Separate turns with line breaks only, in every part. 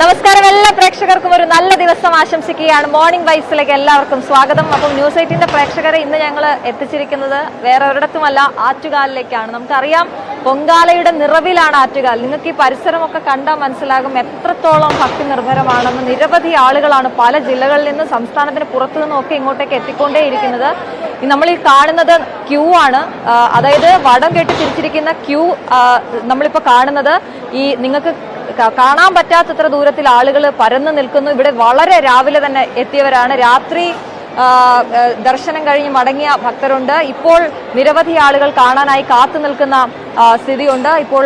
നമസ്കാരം എല്ലാ പ്രേക്ഷകർക്കും ഒരു നല്ല ദിവസം ആശംസിക്കുകയാണ്. മോർണിംഗ് വൈബ്സിലേക്ക് എല്ലാവർക്കും സ്വാഗതം. അപ്പം ന്യൂസ് 8ന്റെ പ്രേക്ഷകരെ ഇന്ന് ഞങ്ങൾ എത്തിച്ചിരിക്കുന്നത് വേറെ ഒരിടത്തുമല്ല, ആറ്റുകാലിലേക്കാണ്. നമുക്കറിയാം, പൊങ്കാലയുടെ നിറവിലാണ് ആറ്റുകാൽ. നിങ്ങൾക്ക് ഈ പരിസരമൊക്കെ കണ്ടാൽ മനസ്സിലാകും എത്രത്തോളം ഭക്തി നിർഭരമാണെന്ന്. നിരവധി ആളുകളാണ് പല ജില്ലകളിൽ നിന്നും സംസ്ഥാനത്തിന് പുറത്തു നിന്നും ഒക്കെ ഇങ്ങോട്ടേക്ക് എത്തിക്കൊണ്ടേയിരിക്കുന്നത്. നമ്മൾ ഈ കാണുന്നത് ക്യൂ ആണ്, അതായത് വടം കെട്ടി തിരിച്ചിരിക്കുന്ന ക്യൂ നമ്മളിപ്പോ കാണുന്നത്. ഈ നിങ്ങൾക്ക് കാണാൻ പറ്റാത്തത്ര ദൂരത്തിൽ ആളുകൾ പരന്നു നിൽക്കുന്നു. ഇവിടെ വളരെ രാവിലെ തന്നെ എത്തിയവരാണ്. രാത്രി ദർശനം കഴിഞ്ഞ് മടങ്ങിയ ഭക്തരുണ്ട്. ഇപ്പോൾ നിരവധി ആളുകൾ കാണാനായി കാത്തു നിൽക്കുന്ന സ്ഥിതിയുണ്ട്. ഇപ്പോൾ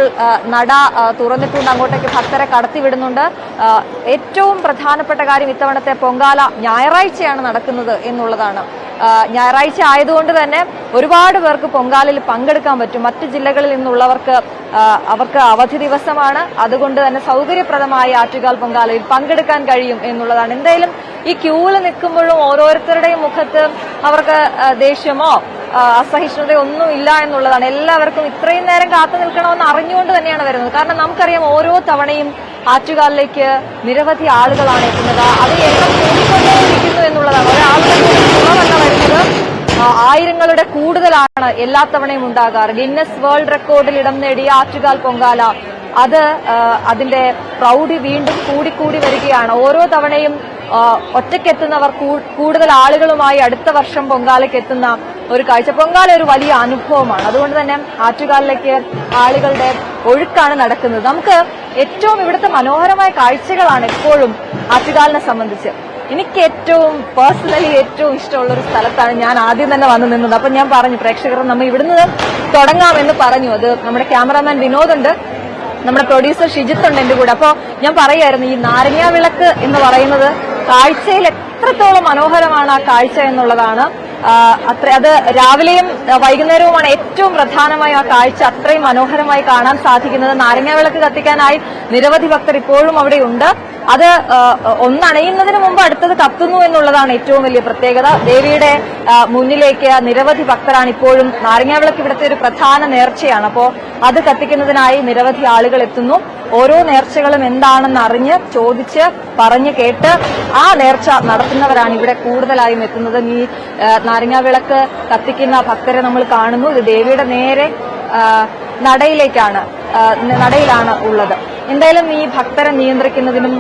നട തുറന്നിട്ടുണ്ട്, അങ്ങോട്ടേക്ക് ഭക്തരെ കടത്തിവിടുന്നുണ്ട്. ഏറ്റവും പ്രധാനപ്പെട്ട കാര്യം, ഇത്തവണത്തെ പൊങ്കാല ഞായറാഴ്ചയാണ് നടക്കുന്നത് എന്നുള്ളതാണ്. ഞായറാഴ്ച ആയതുകൊണ്ട് തന്നെ ഒരുപാട് പേർക്ക് പൊങ്കാലയിൽ പങ്കെടുക്കാൻ പറ്റും. മറ്റു ജില്ലകളിൽ നിന്നുള്ളവർക്ക് അവർക്ക് അവധി ദിവസമാണ്. അതുകൊണ്ട് തന്നെ സൗകര്യപ്രദമായി ആറ്റുകാൽ പൊങ്കാലയിൽ പങ്കെടുക്കാൻ കഴിയും എന്നുള്ളതാണ്. എന്തായാലും ഈ ക്യൂവിൽ നിൽക്കുമ്പോഴും ഓരോരുത്തരുടെയും മുഖത്ത് അവർക്ക് ദേഷ്യമോ അസഹിഷ്ണുതയോ ഒന്നും ഇല്ല എന്നുള്ളതാണ്. എല്ലാവർക്കും ഇത്രയും നേരം കാത്തു നിൽക്കണമെന്ന് അറിഞ്ഞുകൊണ്ട് തന്നെയാണ് വരുന്നത്. കാരണം നമുക്കറിയാം, ഓരോ തവണയും ആറ്റുകാലിലേക്ക് നിരവധി ആളുകളാണ് എത്തുന്നത്. അത് എണ്ണം കൂടിക്കൊണ്ടേയിരിക്കുന്നു എന്നുള്ളതാണ്. ഒരാളുടെ കുറവല്ല വരുന്നത്, ആയിരങ്ങളുടെ കൂടുതലാണ് എല്ലാ തവണയും ഉണ്ടാകാറ്. ഗിന്നസ് വേൾഡ് റെക്കോർഡിൽ ഇടം നേടിയ ആറ്റുകാൽ പൊങ്കാല, അതിന്റെ പ്രൗഢി വീണ്ടും കൂടിക്കൂടി വരികയാണ്. ഓരോ തവണയും ഒറ്റയ്ക്കെത്തുന്നവർ കൂടുതൽ ആളുകളുമായി അടുത്ത വർഷം പൊങ്കാലയ്ക്ക് എത്തുന്ന ഒരു കാഴ്ച. പൊങ്കാല ഒരു വലിയ അനുഭവമാണ്. അതുകൊണ്ട് തന്നെ ആറ്റുകാലിലേക്ക് ആളുകളുടെ ഒഴുക്കാണ് നടക്കുന്നത്. നമുക്ക് ഏറ്റവും ഇവിടുത്തെ മനോഹരമായ കാഴ്ചകളാണ് എപ്പോഴും ആറ്റുകാലിനെ സംബന്ധിച്ച്. എനിക്ക് പേഴ്സണലി ഏറ്റവും ഇഷ്ടമുള്ള ഒരു സ്ഥലത്താണ് ഞാൻ ആദ്യം തന്നെ വന്നു നിന്നത്. അപ്പൊ ഞാൻ പറഞ്ഞു, പ്രേക്ഷകർ നമ്മൾ ഇവിടുന്ന് തുടങ്ങാമെന്ന് പറഞ്ഞു. അത് നമ്മുടെ ക്യാമറാമാൻ വിനോദ് ഉണ്ട്, നമ്മുടെ പ്രൊഡ്യൂസർ ഷിജിത്ത് ഉണ്ട് എന്റെ കൂടെ. അപ്പൊ ഞാൻ പറയായിരുന്നു, ഈ നാരങ്ങാ വിളക്ക് എന്ന് പറയുന്നത് കാഴ്ചയിൽ എത്രത്തോളം മനോഹരമാണ് ആ കാഴ്ച എന്നുള്ളതാണ്. അത് രാവിലെയും വൈകുന്നേരവുമാണ് ഏറ്റവും പ്രധാനമായ ആ കാഴ്ച അത്രയും മനോഹരമായി കാണാൻ സാധിക്കുന്നത്. നാരങ്ങാ വിളക്ക് കത്തിക്കാനായി നിരവധി ഭക്തർ ഇപ്പോഴും അവിടെയുണ്ട്. അത് ഒന്നണയുന്നതിന് മുമ്പ് അടുത്തത് കത്തുന്നു എന്നുള്ളതാണ് ഏറ്റവും വലിയ പ്രത്യേകത. ദേവിയുടെ മുന്നിലേക്ക് നിരവധി ഭക്തരാണ് ഇപ്പോഴും. നാരങ്ങാ വിളക്ക് ഇവിടുത്തെ ഒരു പ്രധാന നേർച്ചയാണ്. അപ്പോ അത് കത്തിക്കുന്നതിനായി നിരവധി ആളുകൾ എത്തുന്നു. ഓരോ നേർച്ചകളും എന്താണെന്ന് അറിഞ്ഞ് ചോദിച്ച് പറഞ്ഞ് കേട്ട് ആ നേർച്ച നടത്തുന്നവരാണ് ഇവിടെ കൂടുതലായും എത്തുന്നത്. ഈ നാരങ്ങാ വിളക്ക് കത്തിക്കുന്ന ഭക്തരെ നമ്മൾ കാണുന്നു. ഇത് ദേവിയുടെ നേരെ നടയിലാണ് ഉള്ളത്. എന്തായാലും ഈ ഭക്തരെ നിയന്ത്രിക്കുന്നതിനും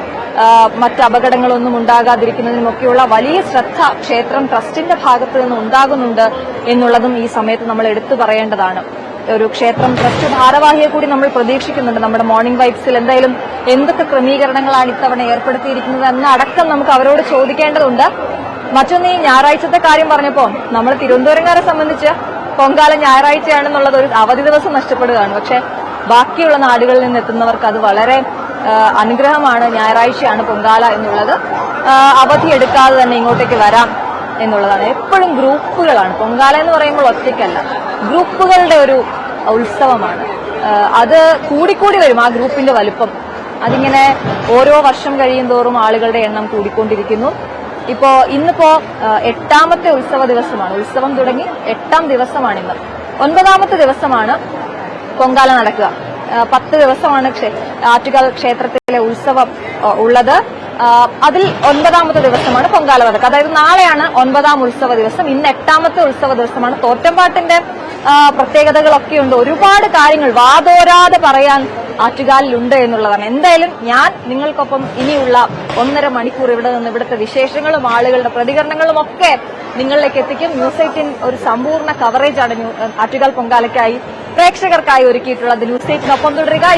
മറ്റ് അപകടങ്ങളൊന്നും ഉണ്ടാകാതിരിക്കുന്നതിനുമൊക്കെയുള്ള വലിയ ശ്രദ്ധ ക്ഷേത്രം ട്രസ്റ്റിന്റെ ഭാഗത്ത് നിന്ന് ഉണ്ടാകുന്നുണ്ട് എന്നുള്ളതും ഈ സമയത്ത് നമ്മൾ എടുത്തു പറയേണ്ടതാണ്. ഒരു ക്ഷേത്രം ട്രസ്റ്റ് ഭാരവാഹിയെ കൂടി നമ്മൾ പ്രതീക്ഷിക്കുന്നുണ്ട് നമ്മുടെ മോർണിംഗ് വൈബ്സിൽ. എന്തായാലും എന്തൊക്കെ ക്രമീകരണങ്ങളാണ് ഇത്തവണ ഏർപ്പെടുത്തിയിരിക്കുന്നത് എന്ന അടക്കം നമുക്ക് അവരോട് ചോദിക്കേണ്ടതുണ്ട്. മറ്റൊന്ന്, ഈ ഞായറാഴ്ചത്തെ കാര്യം പറഞ്ഞപ്പോ നമ്മൾ തിരുവനന്തപുരംകാരെ സംബന്ധിച്ച് പൊങ്കാല ഞായറാഴ്ചയാണെന്നുള്ളത് ഒരു അവധി ദിവസം നഷ്ടപ്പെടുകയാണ്. പക്ഷെ ബാക്കിയുള്ള നാടുകളിൽ നിന്ന് എത്തുന്നവർക്ക് അത് വളരെ അനുഗ്രഹമാണ്. ഞായറാഴ്ചയാണ് പൊങ്കാല എന്നുള്ളത്. അവധി എടുക്കാതെ തന്നെ ഇങ്ങോട്ടേക്ക് വരാം എന്നുള്ളതാണ്. എപ്പോഴും ഗ്രൂപ്പുകളാണ്. പൊങ്കാല എന്ന് പറയുമ്പോൾ ഒറ്റയ്ക്കല്ല, ഗ്രൂപ്പുകളുടെ ഒരു ഉത്സവമാണ്. അത് കൂടിക്കൂടി വരും, ആ ഗ്രൂപ്പിന്റെ വലുപ്പം. അതിങ്ങനെ ഓരോ വർഷം കഴിയും തോറും ആളുകളുടെ എണ്ണം കൂടിക്കൊണ്ടിരിക്കുന്നു. ഇന്നിപ്പോ 8ാമത്തെ ഉത്സവ ദിവസമാണ്. ഉത്സവം തുടങ്ങി 8ാം ദിവസമാണ് ഇന്ന്. 9ാമത്തെ ദിവസമാണ് പൊങ്കാല നടക്കുക. 10 ദിവസമാണ് ആറ്റുകാൽ ക്ഷേത്രത്തിലെ ഉത്സവം ഉള്ളത്. അതിൽ 9ാമത്തെ ദിവസമാണ് പൊങ്കാല നടക്കുക. അതായത് നാളെയാണ് 9ാം ഉത്സവ ദിവസം. ഇന്ന് 8ാമത്തെ ഉത്സവ ദിവസമാണ്. തോറ്റമ്പാട്ടിന്റെ പ്രത്യേകതകളൊക്കെയുണ്ട്. ഒരുപാട് കാര്യങ്ങൾ വാതോരാതെ പറയാൻ ആറ്റുകാലിലുണ്ട് എന്നുള്ളതാണ്. എന്തായാലും ഞാൻ നിങ്ങൾക്കൊപ്പം ഇനിയുള്ള 1.5 മണിക്കൂർ ഇവിടെ നിന്ന് ഇവിടുത്തെ വിശേഷങ്ങളും ആളുകളുടെ പ്രതികരണങ്ങളും ഒക്കെ നിങ്ങളിലേക്ക് എത്തിക്കും. ന്യൂസ് 8 ഒരു സമ്പൂർണ്ണ കവറേജാണ് ആറ്റുകാൽ പൊങ്കാലയ്ക്കായി പ്രേക്ഷകർക്കായി ഒരുക്കിയിട്ടുള്ളത്. ന്യൂസ് 8 തുടരുക.